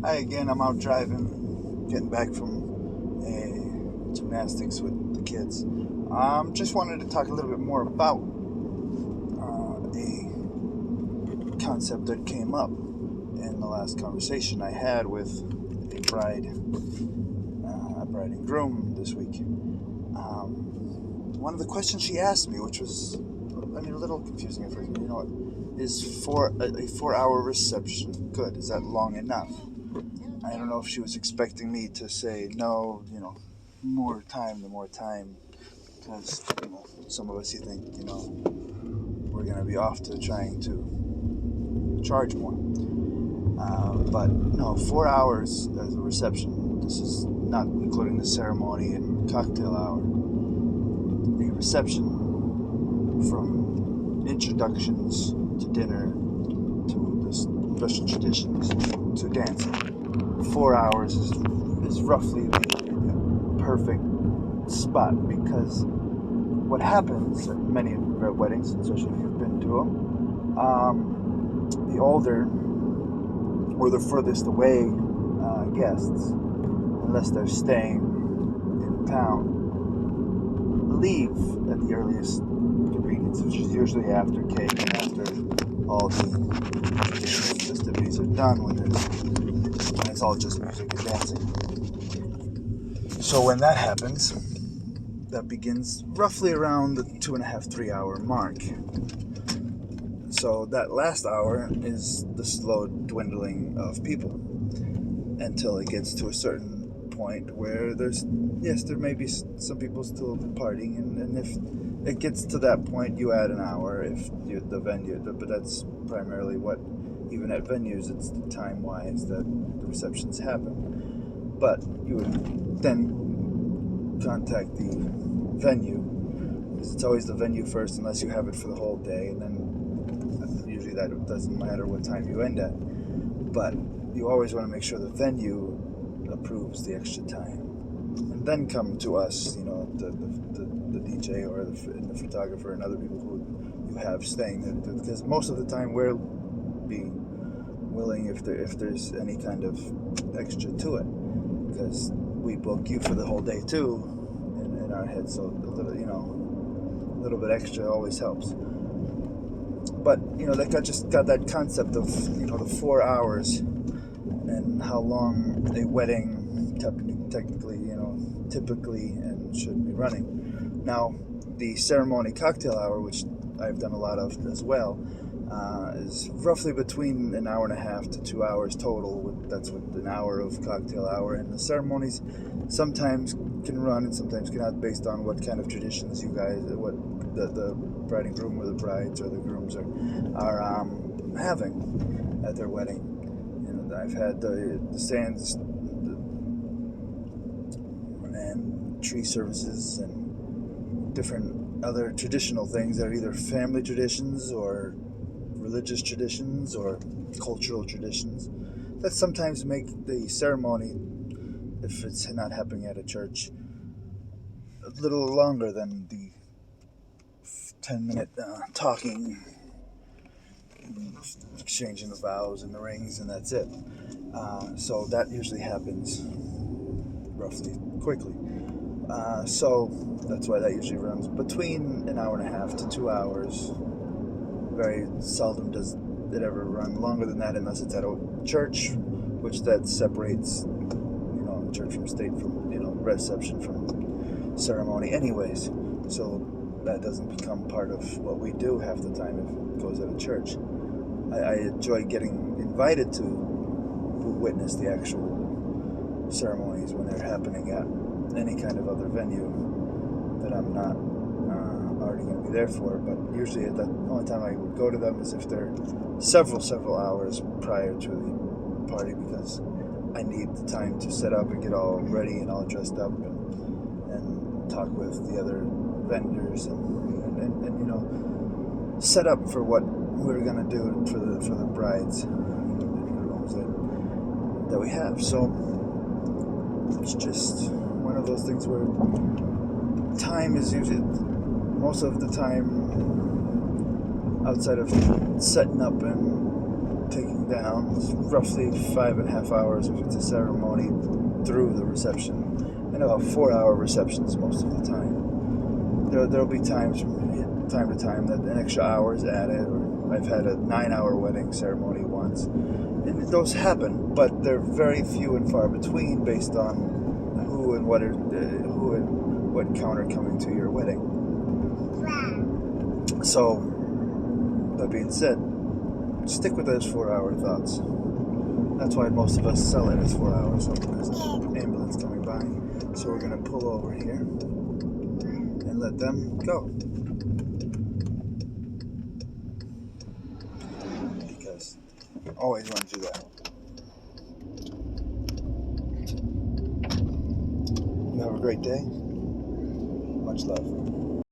Hi again, I'm out driving, getting back from gymnastics with the kids. Just wanted to talk a little bit more about a concept that came up in the last conversation I had with a bride and groom this week. One of the questions she asked me, which was, a little confusing at first, is a 4-hour reception good? Is that long enough? I don't know if she was expecting me to say no, more time, the more time, because some of us, you think, we're going to be off to trying to charge more. But no, 4 hours as a reception. This is not including the ceremony and cocktail hour. A reception from introductions to dinner to the Russian traditions to dancing. 4 hours is roughly the perfect spot, because what happens at many weddings, especially if you've been to them, the older or the furthest away guests, unless they're staying in town, leave at the earliest convenience, which is usually after cake and after all the festivities are done, when it's all just music and dancing. So when that happens, that begins roughly around the 2.5-3 hour mark. So that last hour is the slow dwindling of people until it gets to a certain point where there may be some people still partying, and if it gets to that point, you add an hour if the venue, but that's primarily what, even at venues, it's the time-wise that the receptions happen. But you would then contact the venue, because it's always the venue first unless you have it for the whole day, and then usually that doesn't matter what time you end at. But you always want to make sure the venue approves the extra time, and then come to us, the DJ or the photographer and other people who you have staying there, because most of the time we'll be willing if there's any kind of extra to it, because we book you for the whole day too in our head, so a little bit extra always helps. But they just got that concept of the 4 hours and how long a wedding technically, typically and should be running. Now, the ceremony cocktail hour, which I've done a lot of as well, is roughly between an hour and a half to 2 hours total. That's with an hour of cocktail hour, and the ceremonies sometimes can run and sometimes cannot, based on what kind of traditions you guys, what the bride and groom or the brides or the grooms are having at their wedding. I've had the sands and tree services and different other traditional things that are either family traditions or religious traditions or cultural traditions that sometimes make the ceremony, if it's not happening at a church, a little longer than the 10-minute talking, exchanging the vows and the rings, and that's it. So that usually happens roughly quickly. So that's why that usually runs between an hour and a half to 2 hours. Very seldom does it ever run longer than that, unless it's at a church, which that separates, church from state, from, reception from ceremony anyways. So that doesn't become part of what we do half the time if it goes at a church. I enjoy getting invited to witness the actual ceremonies when they're happening at any kind of other venue that I'm not already going to be there for. But usually the only time I would go to them is if they're several hours prior to the party, because I need the time to set up and get all ready and all dressed up and talk with the other vendors and set up for what we're gonna do for the brides and grooms that we have. So it's just one of those things where time is usually, most of the time, outside of setting up and taking down. It's roughly 5.5 hours if it's a ceremony through the reception, and about 4-hour receptions most of the time. There'll be times from time to time that an extra hour is added, or I've had a 9-hour wedding ceremony once, and those happen, but they're very few and far between based on who and what count are coming to your wedding. So, that being said, stick with those 4-hour thoughts. That's why most of us sell it as 4 hours. So there's an ambulance coming by. So we're going to pull over here and let them go. Because I always want to do that. You have a great day. Much love.